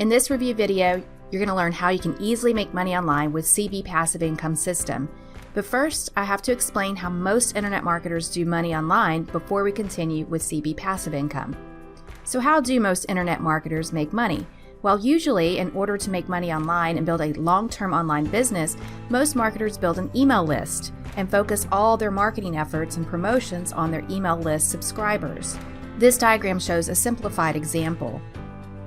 In this review video, you're going to learn how you can easily make money online with CB Passive Income System. But first, I have to explain how most internet marketers do money online before we continue with CB Passive Income. So how do most internet marketers make money? Well, usually, in order to make money online and build a long-term online business, most marketers build an email list and focus all their marketing efforts and promotions on their email list subscribers. This diagram shows a simplified example.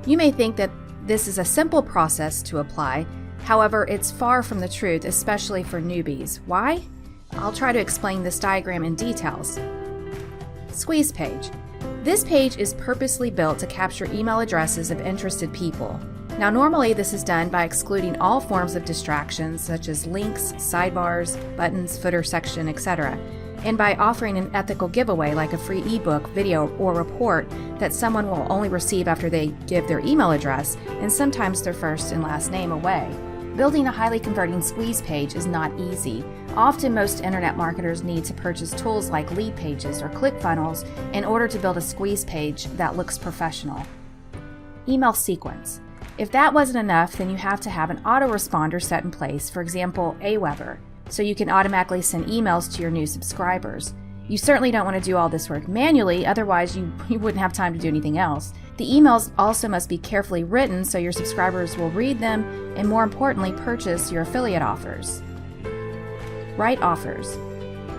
You may think that this is a simple process to apply. However, it's far from the truth, especially for newbies. Why? I'll try to explain this diagram in details. Squeeze page. This page is purposely built to capture email addresses of interested people. Now, normally this is done by excluding all forms of distractions such as links, sidebars, buttons, footer section, etc., and by offering an ethical giveaway like a free ebook, video, or report that someone will only receive after they give their email address and sometimes their first and last name away. Building a highly converting squeeze page is not easy. Often most internet marketers need to purchase tools like lead pages or ClickFunnels in order to build a squeeze page that looks professional. Email sequence. If that wasn't enough, then you have to have an autoresponder set in place, for example, Aweber, so you can automatically send emails to your new subscribers. You certainly don't want to do all this work manually, otherwise you wouldn't have time to do anything else. The emails also must be carefully written so your subscribers will read them and, more importantly, purchase your affiliate offers. Right offers.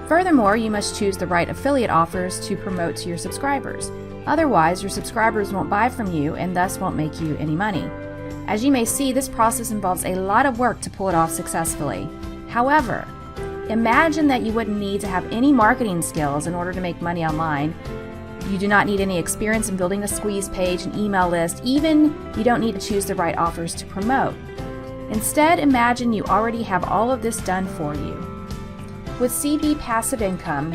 Furthermore, you must choose the right affiliate offers to promote to your subscribers. Otherwise, your subscribers won't buy from you and thus won't make you any money. As you may see, this process involves a lot of work to pull it off successfully. However, imagine that you wouldn't need to have any marketing skills in order to make money online. You do not need any experience in building a squeeze page, an email list, even you don't need to choose the right offers to promote. Instead, imagine you already have all of this done for you. With CB Passive Income,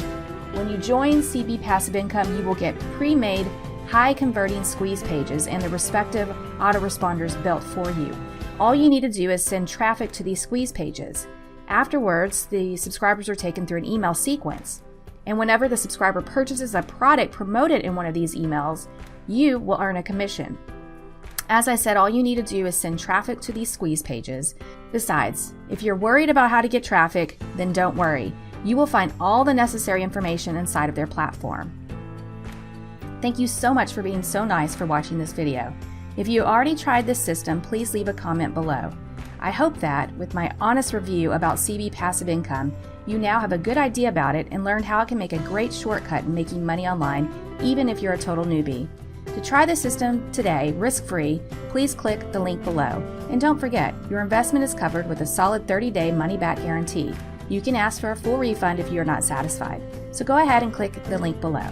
when you join CB Passive Income, you will get pre-made, high-converting squeeze pages and the respective autoresponders built for you. All you need to do is send traffic to these squeeze pages. Afterwards, the subscribers are taken through an email sequence. And whenever the subscriber purchases a product promoted in one of these emails, you will earn a commission. As I said, all you need to do is send traffic to these squeeze pages. Besides, if you're worried about how to get traffic, then don't worry. You will find all the necessary information inside of their platform. Thank you so much for being so nice for watching this video. If you already tried this system, please leave a comment below. I hope that, with my honest review about CB Passive Income, you now have a good idea about it and learned how it can make a great shortcut in making money online, even if you're a total newbie. To try the system today, risk-free, please click the link below. And don't forget, your investment is covered with a solid 30-day money-back guarantee. You can ask for a full refund if you are not satisfied. So go ahead and click the link below.